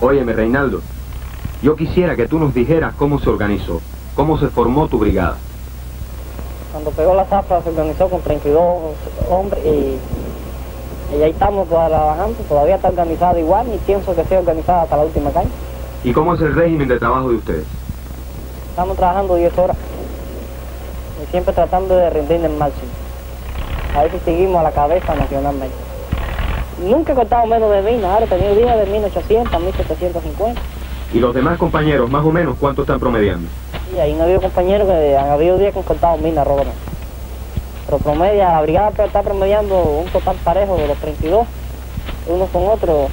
Óyeme, Reinaldo, yo quisiera que tú nos dijeras cómo se organizó, cómo se formó tu brigada. Cuando pegó la zafra se organizó con 32 hombres y ahí estamos trabajando, todavía está organizada igual y pienso que sea organizada hasta la última caña. ¿Y cómo es el régimen de trabajo de ustedes? Estamos trabajando 10 horas y siempre tratando de rendir el máximo. A ver si seguimos a la cabeza nacionalmente. Nunca he cortado menos de mina, ahora he tenido días de 1800, 1750. ¿Y los demás compañeros, más o menos, cuánto están promediando? Y ahí no ha habido compañeros que han habido días que han cortado mina, Robert. Pero promedia, la brigada está promediando un total parejo de los 32, unos con otros,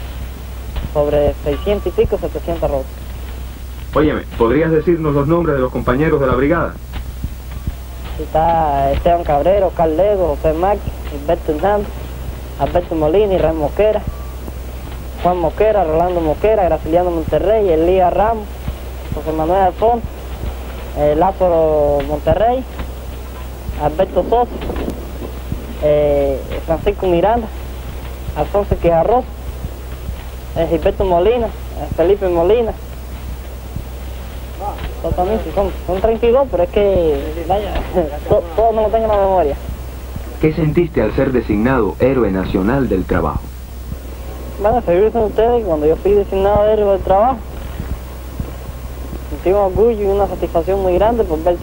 sobre 600 y pico, 700 robos. Óyeme, ¿podrías decirnos los nombres de los compañeros de la brigada? Está Esteban Cabrero, Oscar Lego, José Márquez, Alberto Hernández, Alberto Molina, Israel Mosquera, Juan Mosquera, Rolando Mosquera, Graciliano Monterrey, Elías Ramos, José Manuel Alfonso, Lázaro Monterrey, Alberto Sosa, Francisco Miranda, Alfonso Quijarroz, Gilberto Molina, Felipe Molina. Totalmente, son 32, pero es que, vaya, todos no lo tengo en la memoria. ¿Qué sentiste al ser designado héroe nacional del trabajo? Bueno, servirse ustedes, cuando yo fui designado héroe del trabajo, sentí un orgullo y una satisfacción muy grande por haber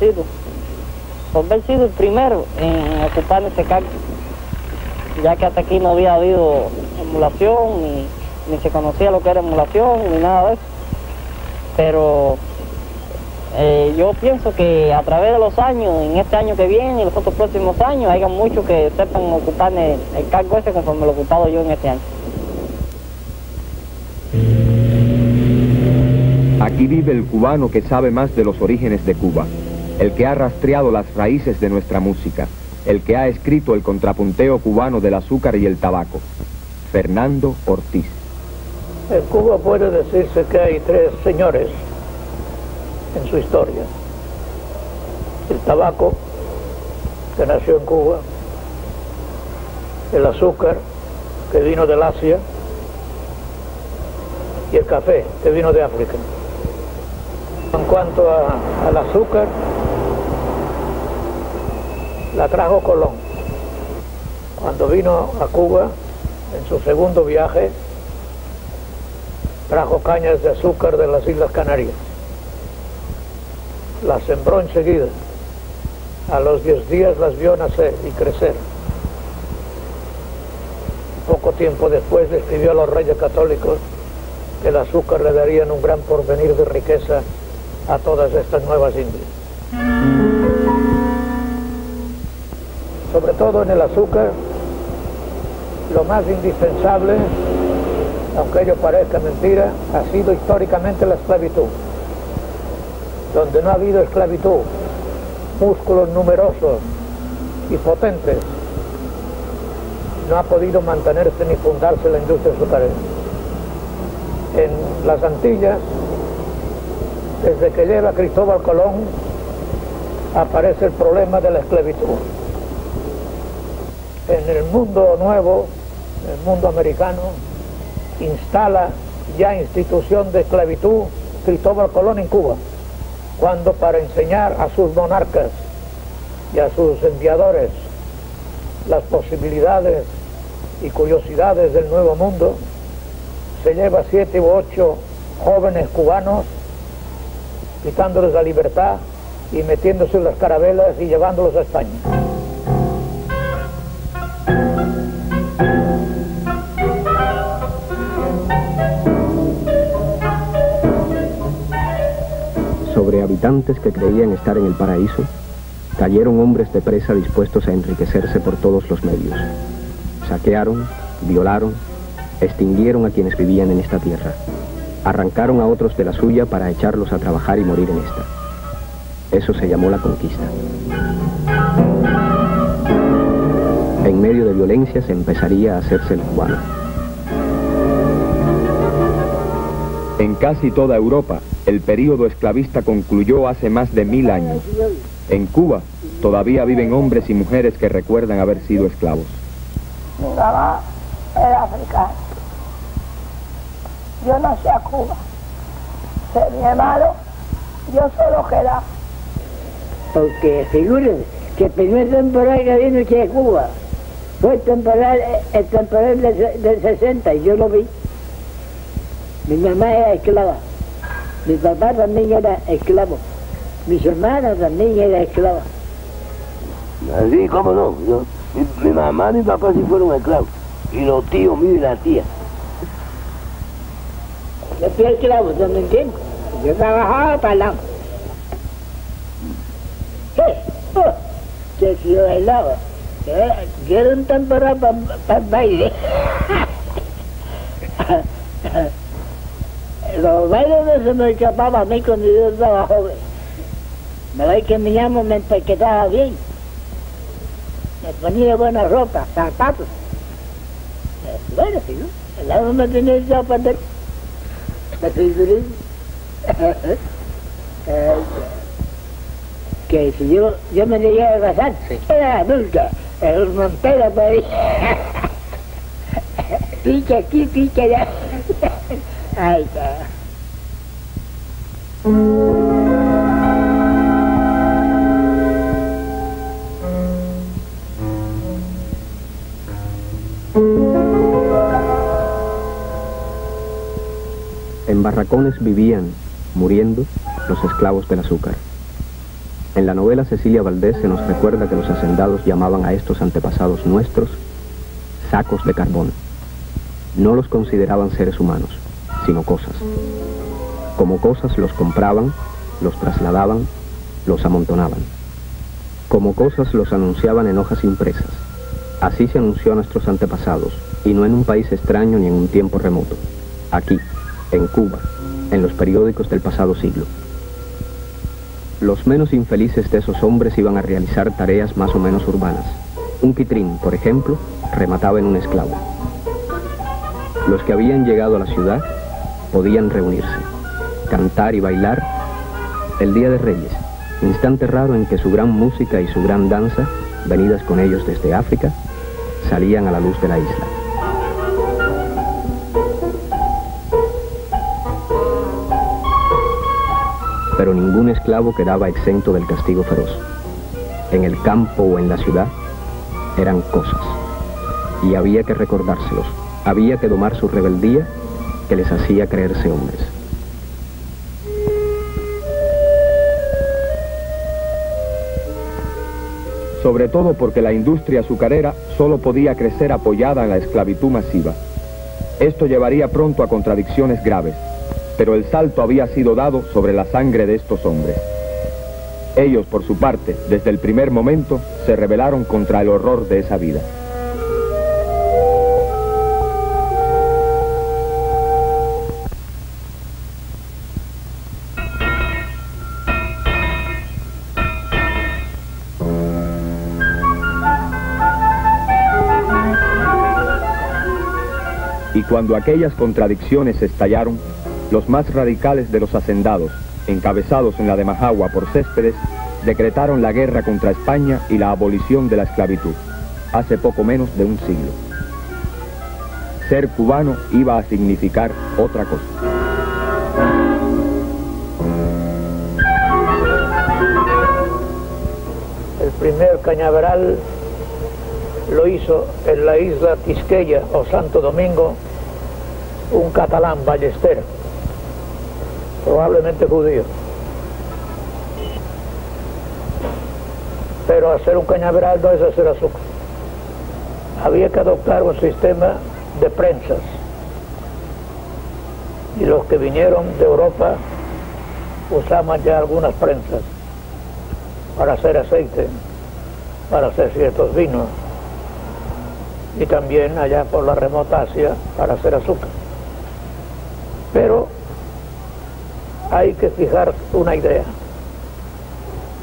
sido el primero en ocupar ese cargo, ya que hasta aquí no había habido emulación, ni se conocía lo que era emulación, ni nada de eso. Pero yo pienso que a través de los años, en este año que viene y los otros próximos años, haya muchos que sepan ocupar el cargo ese conforme lo he ocupado yo en este año. Aquí vive el cubano que sabe más de los orígenes de Cuba, el que ha rastreado las raíces de nuestra música, el que ha escrito el contrapunteo cubano del azúcar y el tabaco, Fernando Ortiz. En Cuba puede decirse que hay tres señores en su historia. El tabaco, que nació en Cuba, el azúcar, que vino del Asia, y el café, que vino de África. En cuanto al azúcar, la trajo Colón. Cuando vino a Cuba, en su segundo viaje, trajo cañas de azúcar de las Islas Canarias. Las sembró enseguida. A los 10 días las vio nacer y crecer. Poco tiempo después le escribió a los reyes católicos que el azúcar le darían un gran porvenir de riqueza a todas estas nuevas Indias. Sobre todo en el azúcar, lo más indispensable, aunque ello parezca mentira, ha sido históricamente la esclavitud. Donde no ha habido esclavitud, músculos numerosos y potentes, no ha podido mantenerse ni fundarse la industria azucarera. En las Antillas, desde que llega Cristóbal Colón, aparece el problema de la esclavitud. En el mundo nuevo, el mundo americano, instala ya institución de esclavitud Cristóbal Colón en Cuba, cuando para enseñar a sus monarcas y a sus enviadores las posibilidades y curiosidades del nuevo mundo, se lleva 7 u 8 jóvenes cubanos, quitándoles la libertad y metiéndose en las carabelas y llevándolos a España. Sobre habitantes que creían estar en el paraíso, cayeron hombres de presa dispuestos a enriquecerse por todos los medios. Saquearon, violaron, extinguieron a quienes vivían en esta tierra. Arrancaron a otros de la suya para echarlos a trabajar y morir en esta. Eso se llamó la conquista. En medio de violencia se empezaría a hacerse el cubano. En casi toda Europa, el período esclavista concluyó hace más de 1000 años. En Cuba, todavía viven hombres y mujeres que recuerdan haber sido esclavos. Mi mamá era africana. yo nací a Cuba. Mi hermano, yo solo quedaba. Porque figúrense que el primer temporal que vino aquí a Cuba fue el temporal del 60 y yo lo vi. Mi mamá era esclava, mi papá también era esclavo, mis hermanas también eran esclavas. Así, cómo no. Mi mamá y mi papá sí fueron esclavos. Y los tíos míos y las tías. Yo fui esclavo, ¿tú me entiendes? Yo trabajaba para el lado. Que si yo bailaba, yo era un temporal para el baile. Los bailes no se me escapaban a mí cuando yo estaba joven. Me veis que mi llamo me empaquetaba bien. Me ponía buena ropa, zapatos. Bueno, sí, ¿no? El lado me tenía echado para dentro. Me estoy que si yo me llegué a casar, era adulta, el montero por ahí. Pica aquí, pica allá. Ahí está. En barracones vivían, muriendo, los esclavos del azúcar. En la novela Cecilia Valdés se nos recuerda que los hacendados llamaban a estos antepasados nuestros sacos de carbón. No los consideraban seres humanos, sino cosas. Como cosas los compraban, los trasladaban, los amontonaban. Como cosas los anunciaban en hojas impresas. Así se anunció a nuestros antepasados, y no en un país extraño ni en un tiempo remoto. Aquí, en Cuba, en los periódicos del pasado siglo. Los menos infelices de esos hombres iban a realizar tareas más o menos urbanas. Un quitrín, por ejemplo, remataba en un esclavo. Los que habían llegado a la ciudad podían reunirse, cantar y bailar el Día de Reyes, instante raro en que su gran música y su gran danza, venidas con ellos desde África, salían a la luz de la isla. Pero ningún esclavo quedaba exento del castigo feroz. En el campo o en la ciudad, eran cosas. Y había que recordárselos. Había que domar su rebeldía que les hacía creerse hombres. Sobre todo porque la industria azucarera solo podía crecer apoyada en la esclavitud masiva. Esto llevaría pronto a contradicciones graves. Pero el salto había sido dado sobre la sangre de estos hombres. Ellos, por su parte, desde el primer momento, se rebelaron contra el horror de esa vida. Y cuando aquellas contradicciones estallaron, los más radicales de los hacendados, encabezados en la de Majagua por Céspedes, decretaron la guerra contra España y la abolición de la esclavitud, hace poco menos de un siglo. Ser cubano iba a significar otra cosa. El primer cañaveral lo hizo en la isla Quisqueya o Santo Domingo un catalán, Ballester, probablemente judío. Pero hacer un cañaveral no es hacer azúcar. Había que adoptar un sistema de prensas. Y los que vinieron de Europa usaban ya algunas prensas para hacer aceite, para hacer ciertos vinos, y también allá por la remota Asia para hacer azúcar. Pero hay que fijar una idea,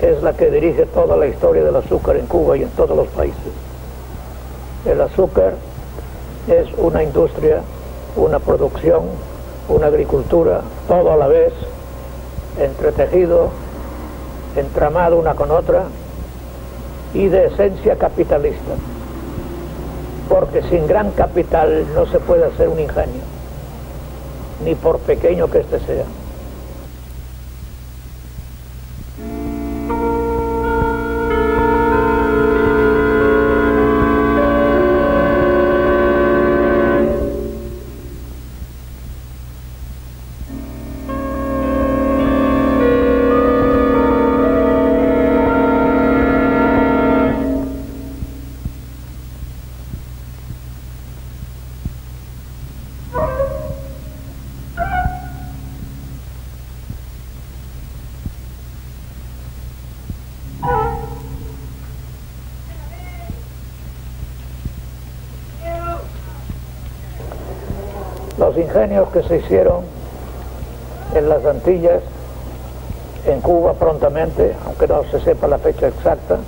que es la que dirige toda la historia del azúcar en Cuba y en todos los países. El azúcar es una industria, una producción, una agricultura, todo a la vez, entretejido, entramado una con otra y de esencia capitalista. Porque sin gran capital no se puede hacer un ingenio. ni por pequeño que éste sea. Los ingenios que se hicieron en las Antillas, en Cuba prontamente, aunque no se sepa la fecha exacta,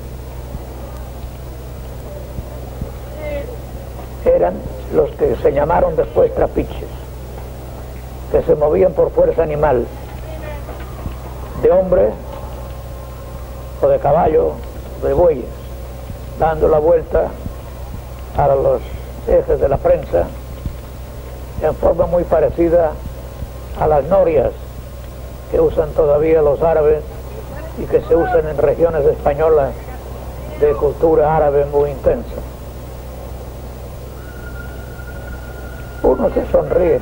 eran los que se llamaron después trapiches, que se movían por fuerza animal, de hombre o de caballo, de bueyes, dando la vuelta a los ejes de la prensa en forma muy parecida a las norias que usan todavía los árabes y que se usan en regiones españolas de cultura árabe muy intensa. Uno se sonríe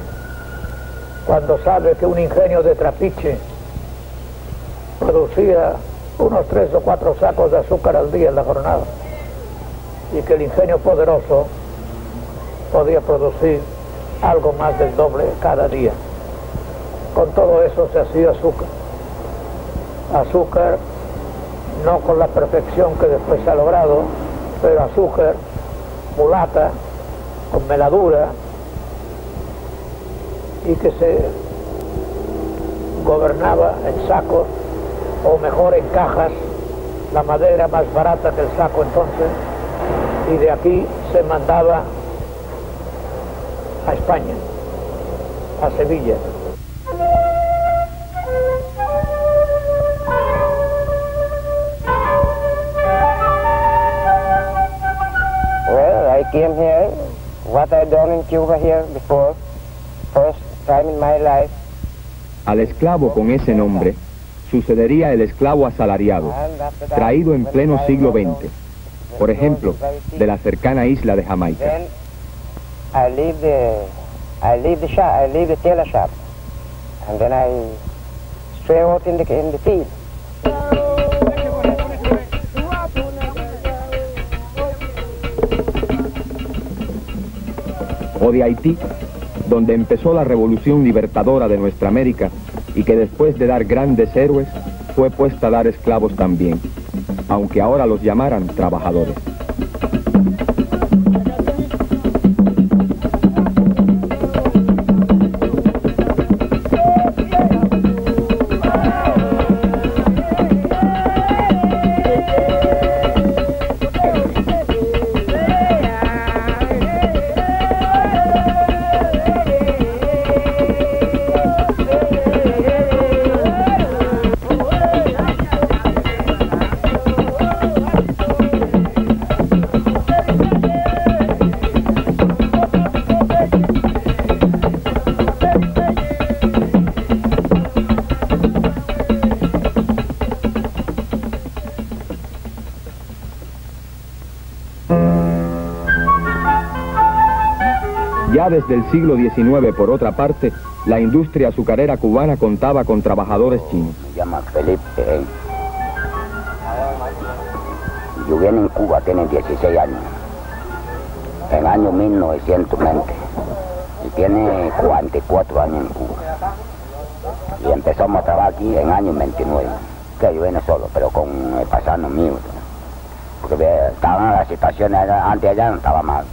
cuando sabe que un ingenio de trapiche producía unos 3 o 4 sacos de azúcar al día en la jornada y que el ingenio poderoso podía producir algo más del doble cada día. Con todo eso se hacía azúcar. Azúcar no con la perfección que después se ha logrado, pero azúcar mulata, con meladura, y que se gobernaba en sacos, o mejor en cajas, la madera más barata que el saco entonces, y de aquí se mandaba a España, a Sevilla. Well, I came here, what I done in Cuba here before, first time in my life. Al esclavo con ese nombre sucedería el esclavo asalariado, traído en pleno siglo XX, por ejemplo, de la cercana isla de Jamaica. I leave the shop, I leave the tailor shop, and then I stray out in the field. O de Haití, donde empezó la revolución libertadora de nuestra América y que después de dar grandes héroes fue puesta a dar esclavos también, aunque ahora los llamaran trabajadores. Ya desde el siglo XIX, por otra parte, la industria azucarera cubana contaba con trabajadores chinos. Me llamo Felipe. Yo vine en Cuba, tiene 16 años, en el año 1920, y tiene 44 años en Cuba. Y empezamos a trabajar aquí en el año 29, que yo vine solo, pero con el pasano mío, porque estaban las situaciones, antes allá no estaba mal.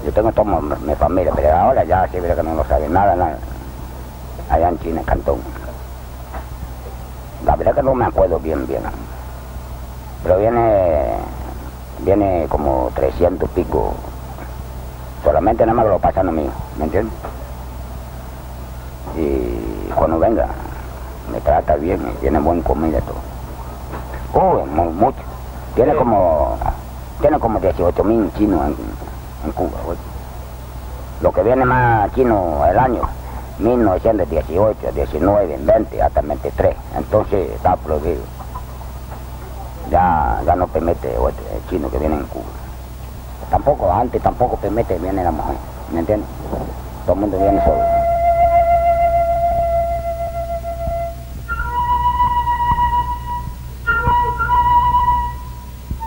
Yo tengo toda mi familia, pero ahora ya sí veo que no lo saben nada, allá en China, en Cantón. La verdad que no me acuerdo bien, pero viene como 300 y pico, solamente nada más lo pasan a mí, ¿me entiendes? Y cuando venga, me trata bien, tiene buena comida y todo. Mucho. Tiene como 18.000 chinos en Cuba. Lo que viene más chino el año 1918, 19, 20, hasta 23. Entonces está prohibido. Ya no permite el chino que viene en Cuba. Antes tampoco permite que viene la mujer, ¿me entiendes? Todo el mundo viene solo.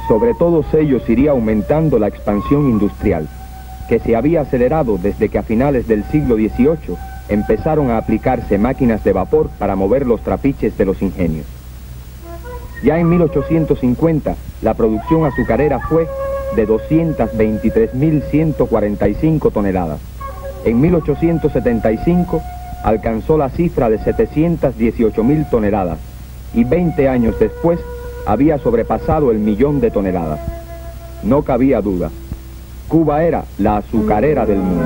Sobre todos ellos iría aumentando la expansión industrial, que se había acelerado desde que a finales del siglo XVIII empezaron a aplicarse máquinas de vapor para mover los trapiches de los ingenios. Ya en 1850, la producción azucarera fue de 223.145 toneladas. En 1875 alcanzó la cifra de 718.000 toneladas y 20 años después había sobrepasado el 1.000.000 de toneladas. No cabía duda, Cuba era la azucarera del mundo.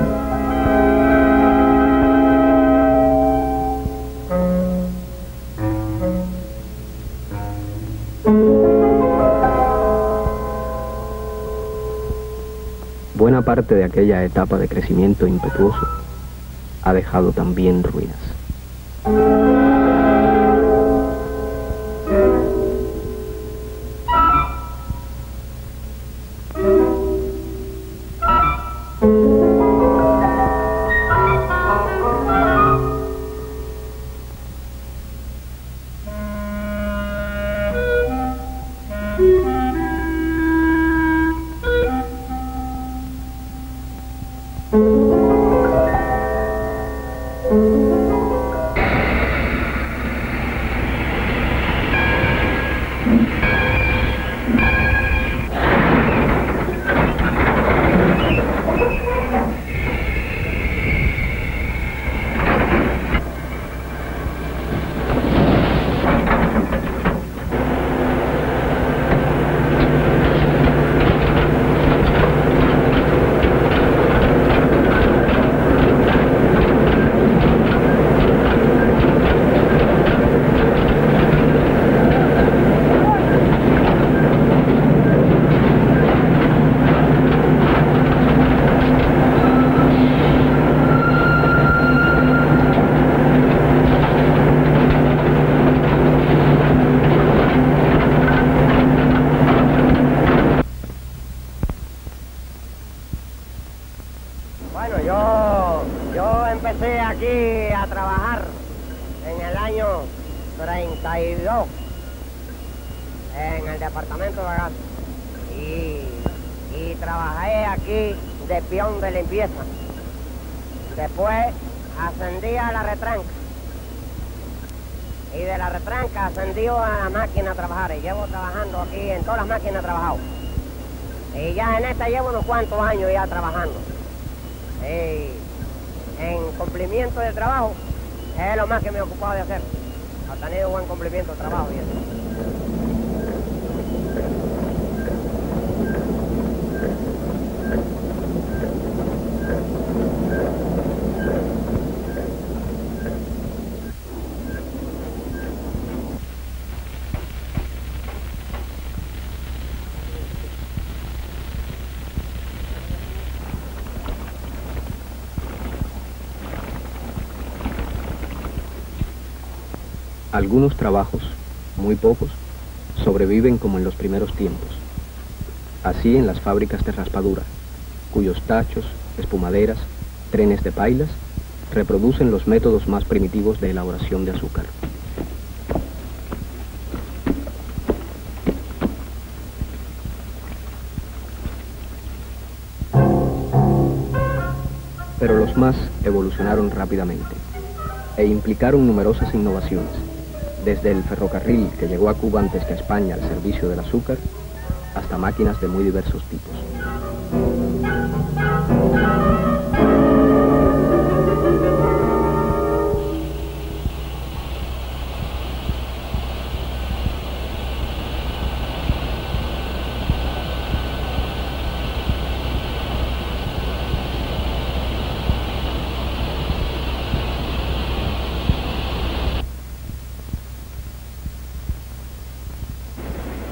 Buena parte de aquella etapa de crecimiento impetuoso ha dejado también ruinas. Yo empecé aquí a trabajar en el año 32 en el departamento de gas y trabajé aquí de peón de limpieza. Después ascendí a la retranca y de la retranca ascendí a la máquina a trabajar y llevo trabajando aquí en todas las máquinas he trabajado y ya en esta llevo unos cuantos años ya trabajando. En cumplimiento del trabajo es lo más que me he ocupado de hacer. Ha tenido buen cumplimiento de trabajo y eso. Algunos trabajos, muy pocos, sobreviven como en los primeros tiempos. Así en las fábricas de raspadura, cuyos tachos, espumaderas, trenes de pailas, reproducen los métodos más primitivos de elaboración de azúcar. Pero los más evolucionaron rápidamente e implicaron numerosas innovaciones, desde el ferrocarril que llegó a Cuba antes que a España al servicio del azúcar, hasta máquinas de muy diversos tipos.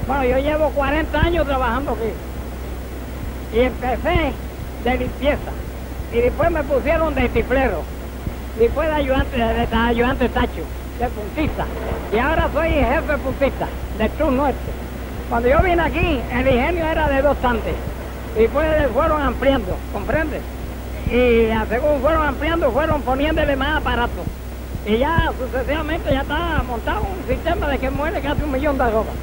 Bueno, yo llevo 40 años trabajando aquí y empecé de limpieza y después me pusieron de tiflero y fue de ayudante tacho, de puntista. Y ahora soy jefe puntista del Sur Norte. Cuando yo vine aquí, el ingenio era de 2 tantes. Y fueron ampliando, ¿comprende? Y según fueron ampliando, fueron poniéndole más aparatos. Y ya sucesivamente ya está montado un sistema de que muere casi 1 millón de arrobas.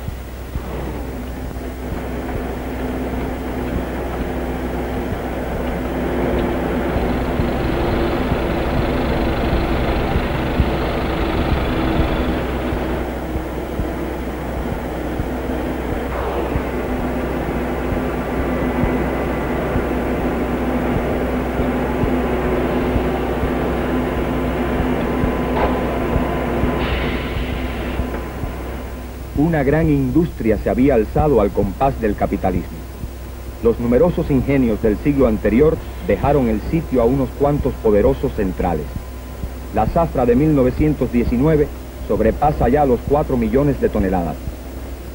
Una gran industria se había alzado al compás del capitalismo. Los numerosos ingenios del siglo anterior dejaron el sitio a unos cuantos poderosos centrales. La zafra de 1919 sobrepasa ya los 4 millones de toneladas.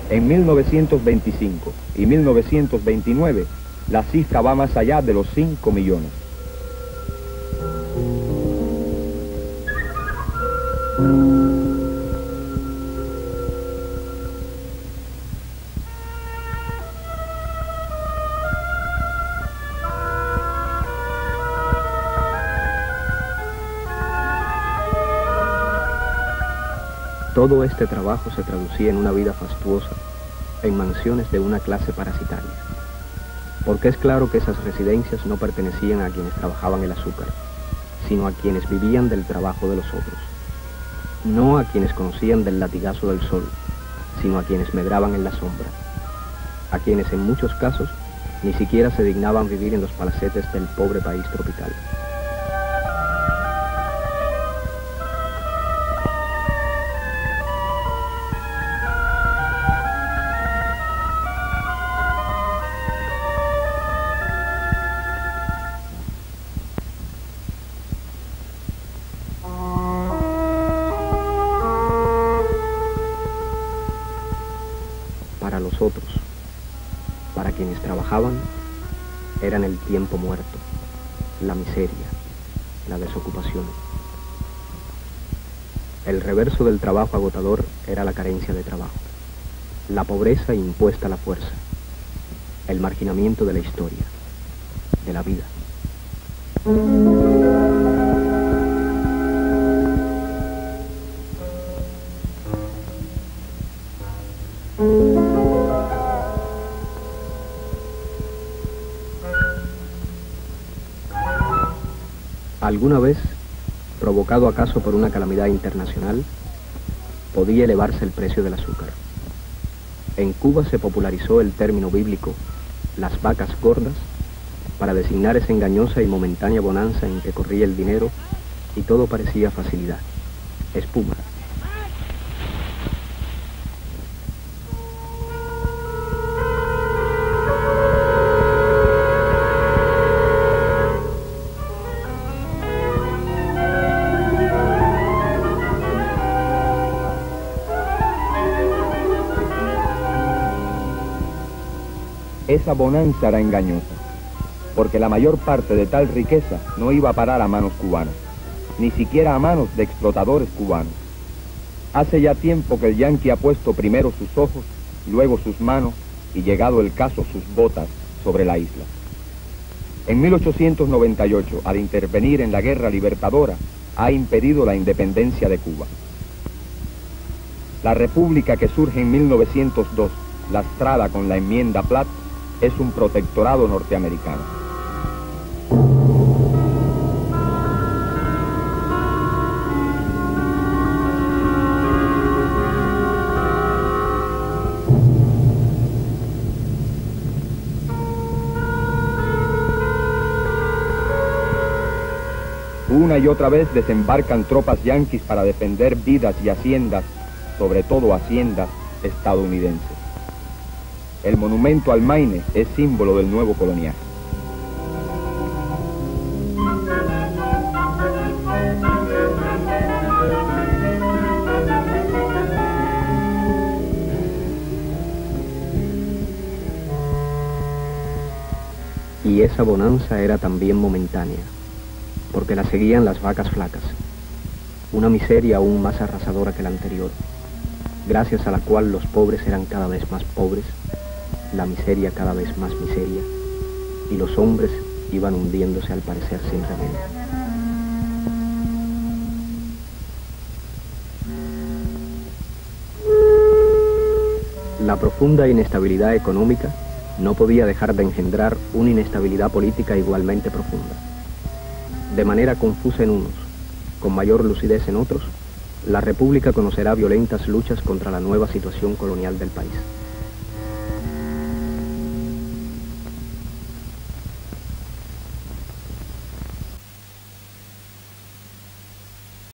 En 1925 y 1929, la cifra va más allá de los 5 millones. Todo este trabajo se traducía en una vida fastuosa, en mansiones de una clase parasitaria. Porque es claro que esas residencias no pertenecían a quienes trabajaban el azúcar, sino a quienes vivían del trabajo de los otros. No a quienes conocían del latigazo del sol, sino a quienes medraban en la sombra. A quienes en muchos casos ni siquiera se dignaban vivir en los palacetes del pobre país tropical. Para los otros, para quienes trabajaban, eran el tiempo muerto, la miseria, la desocupación. El reverso del trabajo agotador era la carencia de trabajo, la pobreza impuesta a la fuerza, el marginamiento de la historia, de la vida. ¿Alguna vez, provocado acaso por una calamidad internacional, podía elevarse el precio del azúcar? En Cuba se popularizó el término bíblico, las vacas gordas, para designar esa engañosa y momentánea bonanza en que corría el dinero y todo parecía facilidad, espuma. Esa bonanza era engañosa, porque la mayor parte de tal riqueza no iba a parar a manos cubanas, ni siquiera a manos de explotadores cubanos. Hace ya tiempo que el yanqui ha puesto primero sus ojos, luego sus manos y, llegado el caso, sus botas sobre la isla. En 1898, al intervenir en la guerra libertadora, ha impedido la independencia de Cuba. La república que surge en 1902, lastrada con la enmienda Platt, es un protectorado norteamericano. Una y otra vez desembarcan tropas yanquis para defender vidas y haciendas, sobre todo haciendas estadounidenses. El monumento al Maine es símbolo del nuevo coloniaje. Y esa bonanza era también momentánea, porque la seguían las vacas flacas, una miseria aún más arrasadora que la anterior, gracias a la cual los pobres eran cada vez más pobres, la miseria cada vez más miseria, y los hombres iban hundiéndose al parecer sin remedio. La profunda inestabilidad económica no podía dejar de engendrar una inestabilidad política igualmente profunda. De manera confusa en unos, con mayor lucidez en otros, la República conocerá violentas luchas contra la nueva situación colonial del país.